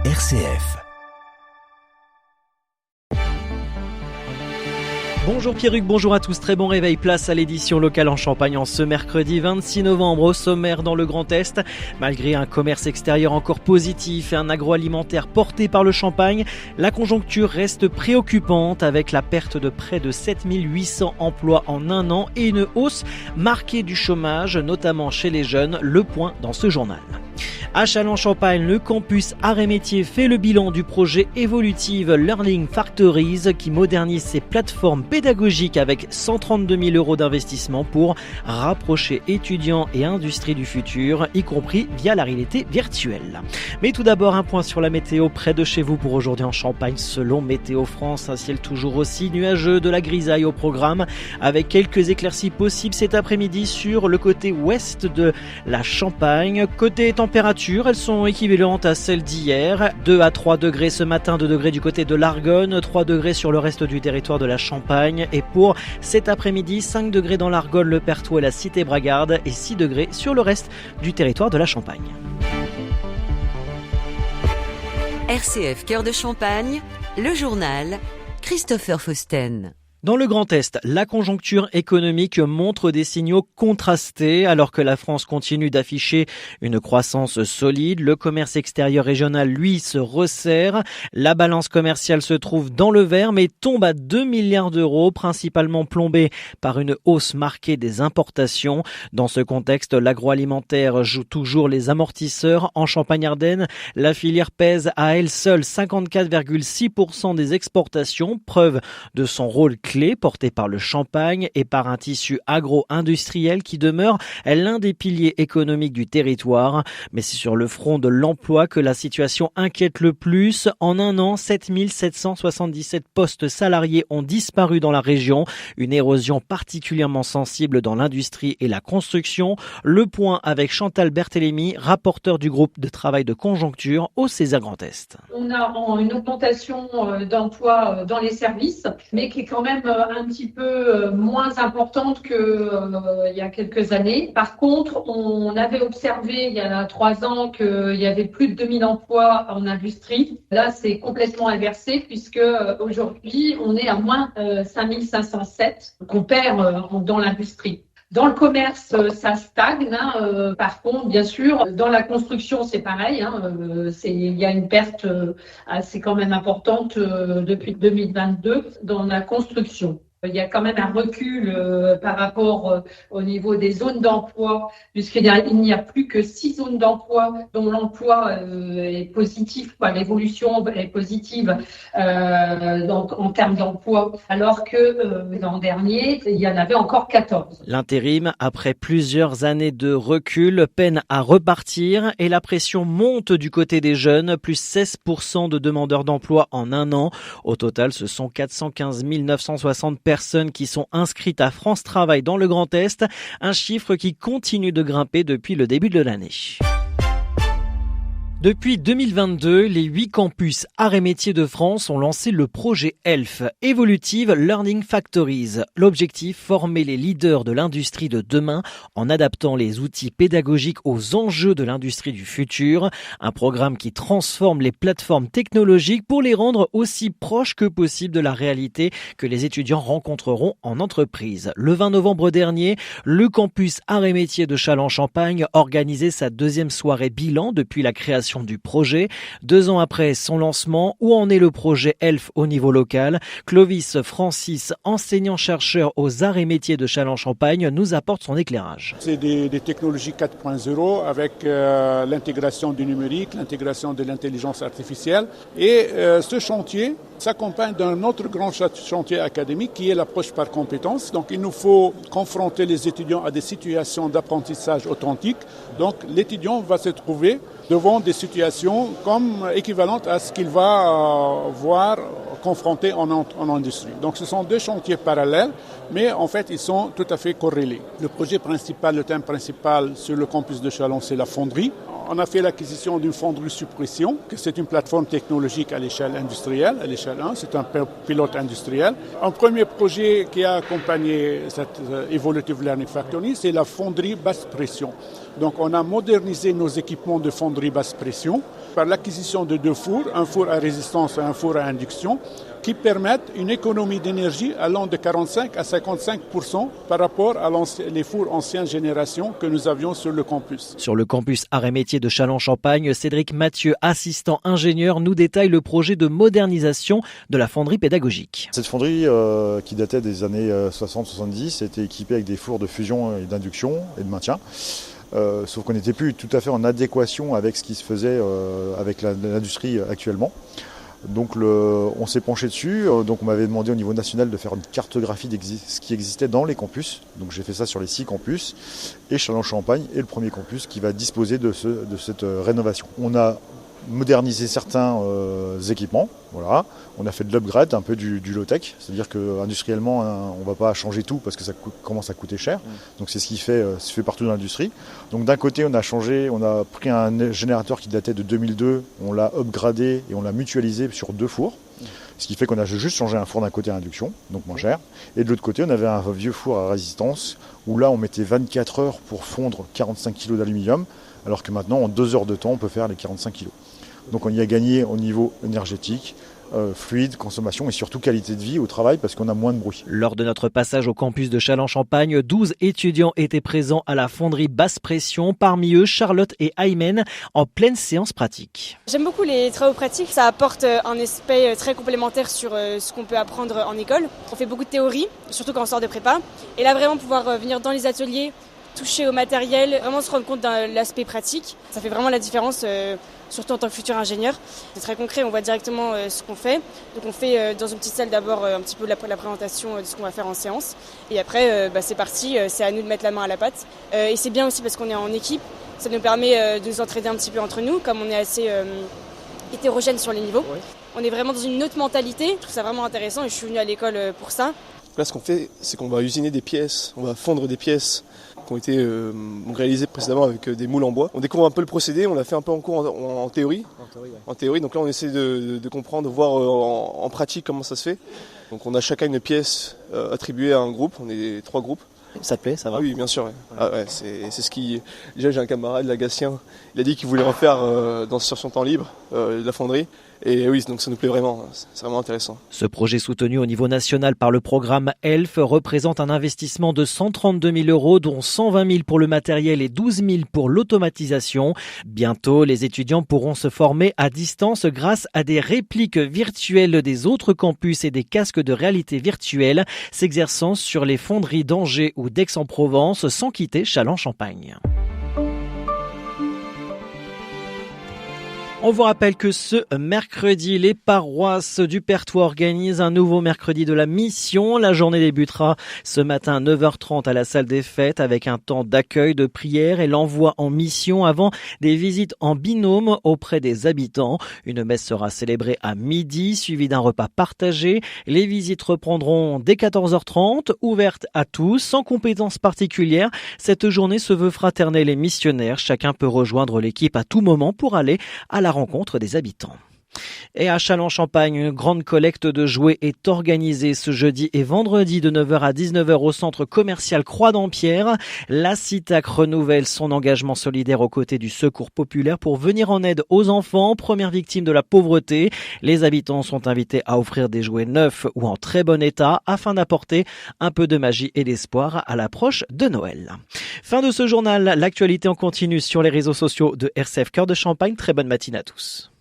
RCF. Bonjour Pierruc, bonjour à tous, très bon réveil, place à l'édition locale en Champagne en ce mercredi 26 novembre au sommaire dans le Grand Est. Malgré un commerce extérieur encore positif et un agroalimentaire porté par le champagne, la conjoncture reste préoccupante avec la perte de près de 7800 emplois en un an et une hausse marquée du chômage, notamment chez les jeunes. Le point dans ce journal. À Châlons-Champagne, le campus Arts et Métiers fait le bilan du projet Evolutive Learning Factories qui modernise ses plateformes pédagogiques avec 132 000 € d'investissement pour rapprocher étudiants et industrie du futur, y compris via la réalité virtuelle. Mais tout d'abord, un point sur la météo près de chez vous pour aujourd'hui en Champagne. Selon Météo France, un ciel toujours aussi nuageux, de la grisaille au programme avec quelques éclaircies possibles cet après-midi sur le côté ouest de la Champagne. Côté température, elles sont équivalentes à celles d'hier. 2 à 3 degrés ce matin, 2 degrés du côté de l'Argonne, 3 degrés sur le reste du territoire de la Champagne. Et pour cet après-midi, 5 degrés dans l'Argonne, le Perthos et la Cité-Bragarde et 6 degrés sur le reste du territoire de la Champagne. RCF Cœur de Champagne, le journal Christopher Fausten. Dans le Grand Est, la conjoncture économique montre des signaux contrastés alors que la France continue d'afficher une croissance solide. Le commerce extérieur régional, lui, se resserre. La balance commerciale se trouve dans le vert mais tombe à 2 milliards d'euros, principalement plombée par une hausse marquée des importations. Dans ce contexte, l'agroalimentaire joue toujours les amortisseurs. En Champagne-Ardenne, la filière pèse à elle seule 54,6% des exportations, preuve de son rôle clé porté par le champagne et par un tissu agro-industriel qui demeure l'un des piliers économiques du territoire. Mais c'est sur le front de l'emploi que la situation inquiète le plus. En un an, 7777 postes salariés ont disparu dans la région. Une érosion particulièrement sensible dans l'industrie et la construction. Le point avec Chantal Berthélémy, rapporteure du groupe de travail de conjoncture au César Grand Est. On a une augmentation d'emplois dans les services, mais qui est quand même un petit peu moins importante qu'il y a quelques années. Par contre, on avait observé il y a 3 ans qu'il y avait plus de 2000 emplois en industrie. Là, c'est complètement inversé puisque aujourd'hui, on est à moins 5507 qu'on perd dans l'industrie. Dans le commerce, ça stagne. Par contre, bien sûr, dans la construction, c'est pareil. Il y a une perte assez quand même importante depuis 2022 dans la construction. Il y a quand même un recul par rapport au niveau des zones d'emploi, puisqu'il n'y a plus que 6 zones d'emploi dont l'emploi est positif, l'évolution est positive donc en termes d'emploi, alors que l'an dernier, il y en avait encore 14. L'intérim, après plusieurs années de recul, peine à repartir et la pression monte du côté des jeunes, plus 16% de demandeurs d'emploi en un an. Au total, ce sont 415 960 personnes qui sont inscrites à France Travail dans le Grand Est, un chiffre qui continue de grimper depuis le début de l'année. Depuis 2022, les 8 campus Arts et Métiers de France ont lancé le projet ELF, Evolutive Learning Factories. L'objectif, former les leaders de l'industrie de demain en adaptant les outils pédagogiques aux enjeux de l'industrie du futur. Un programme qui transforme les plateformes technologiques pour les rendre aussi proches que possible de la réalité que les étudiants rencontreront en entreprise. Le 20 novembre dernier, le campus Arts et Métiers de Châlons-Champagne organisait sa 2e soirée bilan depuis la création du projet. 2 ans après son lancement, où en est le projet ELF au niveau local? Clovis Francis, enseignant-chercheur aux Arts et Métiers de Châlons-Champagne, nous apporte son éclairage. C'est des technologies 4.0 avec l'intégration du numérique, l'intégration de l'intelligence artificielle. Et ce chantier s'accompagne d'un autre grand chantier académique qui est l'approche par compétences. Donc il nous faut confronter les étudiants à des situations d'apprentissage authentiques. Donc l'étudiant va se trouver devant des situations comme équivalentes à ce qu'il va voir confrontés en industrie. Donc ce sont deux chantiers parallèles, mais en fait ils sont tout à fait corrélés. Le projet principal, le thème principal sur le campus de Châlons, c'est la fonderie. On a fait l'acquisition d'une fonderie sous pression, que c'est une plateforme technologique à l'échelle industrielle, à l'échelle 1, c'est un pilote industriel. Un premier projet qui a accompagné cette Evolutive Learning Factory, c'est la fonderie basse pression. Donc on a modernisé nos équipements de fonderie basse pression par l'acquisition de deux fours, un four à résistance et un four à induction, qui permettent une économie d'énergie allant de 45 à 55% par rapport à les fours ancienne génération que nous avions sur le campus. Sur le campus Arts et Métiers de Châlons-Champagne, Cédric Mathieu, assistant ingénieur, nous détaille le projet de modernisation de la fonderie pédagogique. Cette fonderie qui datait des années 60-70 était équipée avec des fours de fusion et d'induction et de maintien. Sauf qu'on n'était plus tout à fait en adéquation avec ce qui se faisait avec l'industrie actuellement. Donc on s'est penché dessus, donc on m'avait demandé au niveau national de faire une cartographie de ce qui existait dans les campus. Donc j'ai fait ça sur les 6 campus et Châlons-Champagne est le premier campus qui va disposer de cette rénovation. On a modernisé certains équipements, voilà. On a fait de l'upgrade, un peu du low-tech, c'est-à-dire qu'industriellement on ne va pas changer tout parce que ça commence à coûter cher. Donc c'est ce qui se fait partout dans l'industrie. Donc d'un côté on a pris un générateur qui datait de 2002, on l'a upgradé et on l'a mutualisé sur 2 fours. Ce qui fait qu'on a juste changé un four d'un côté à induction, donc moins cher. Et de l'autre côté, on avait un vieux four à résistance, où là, on mettait 24 heures pour fondre 45 kg d'aluminium, alors que maintenant, en 2 heures de temps, on peut faire les 45 kg. Donc on y a gagné au niveau énergétique, fluide, consommation et surtout qualité de vie au travail parce qu'on a moins de bruit. Lors de notre passage au campus de Châlons-Champagne, 12 étudiants étaient présents à la fonderie basse pression. Parmi eux, Charlotte et Aymen en pleine séance pratique. J'aime beaucoup les travaux pratiques. Ça apporte un aspect très complémentaire sur ce qu'on peut apprendre en école. On fait beaucoup de théorie, surtout quand on sort de prépa. Et là, vraiment pouvoir venir dans les ateliers, toucher au matériel, vraiment se rendre compte de l'aspect pratique. Ça fait vraiment la différence, surtout en tant que futur ingénieur. C'est très concret, on voit directement ce qu'on fait. Donc on fait dans une petite salle d'abord un petit peu la présentation de ce qu'on va faire en séance. Et après, c'est parti, c'est à nous de mettre la main à la pâte. Et c'est bien aussi parce qu'on est en équipe. Ça nous permet de nous entraider un petit peu entre nous, comme on est assez hétérogène sur les niveaux. Oui. On est vraiment dans une autre mentalité. Je trouve ça vraiment intéressant et je suis venue à l'école pour ça. Là, ce qu'on fait, c'est qu'on va usiner des pièces, on va fondre des pièces qui ont été réalisées précédemment avec des moules en bois. On découvre un peu le procédé, on l'a fait un peu en cours en théorie. En théorie, donc là on essaie de comprendre, de voir en pratique comment ça se fait. Donc on a chacun une pièce attribuée à un groupe, on est 3 groupes. Ça te plaît, ça va ? Ah oui, bien sûr. Ouais. Ah ouais, c'est ce qui. Déjà, j'ai un camarade, Lagassien, il a dit qu'il voulait en faire sur son temps libre, de la fonderie. Et oui, donc ça nous plaît vraiment, c'est vraiment intéressant. Ce projet soutenu au niveau national par le programme ELF représente un investissement de 132 000 €, dont 120 000 pour le matériel et 12 000 pour l'automatisation. Bientôt, les étudiants pourront se former à distance grâce à des répliques virtuelles des autres campus et des casques de réalité virtuelle, s'exerçant sur les fonderies d'Angers ou d'Aix-en-Provence sans quitter Châlons-Champagne. On vous rappelle que ce mercredi, les paroisses du Perthois organisent un nouveau mercredi de la mission. La journée débutera ce matin à 9h30 à la salle des fêtes avec un temps d'accueil, de prière et l'envoi en mission avant des visites en binôme auprès des habitants. Une messe sera célébrée à midi, suivie d'un repas partagé. Les visites reprendront dès 14h30, ouvertes à tous, sans compétences particulières. Cette journée se veut fraternelle et missionnaire. Chacun peut rejoindre l'équipe à tout moment pour aller à la rencontre des habitants. Et à Châlons-Champagne, une grande collecte de jouets est organisée ce jeudi et vendredi de 9h à 19h au centre commercial Croix-d'Ampierre. La CITAC renouvelle son engagement solidaire aux côtés du Secours populaire pour venir en aide aux enfants, premières victimes de la pauvreté. Les habitants sont invités à offrir des jouets neufs ou en très bon état afin d'apporter un peu de magie et d'espoir à l'approche de Noël. Fin de ce journal, l'actualité en continu sur les réseaux sociaux de RCF Cœur de Champagne. Très bonne matinée à tous.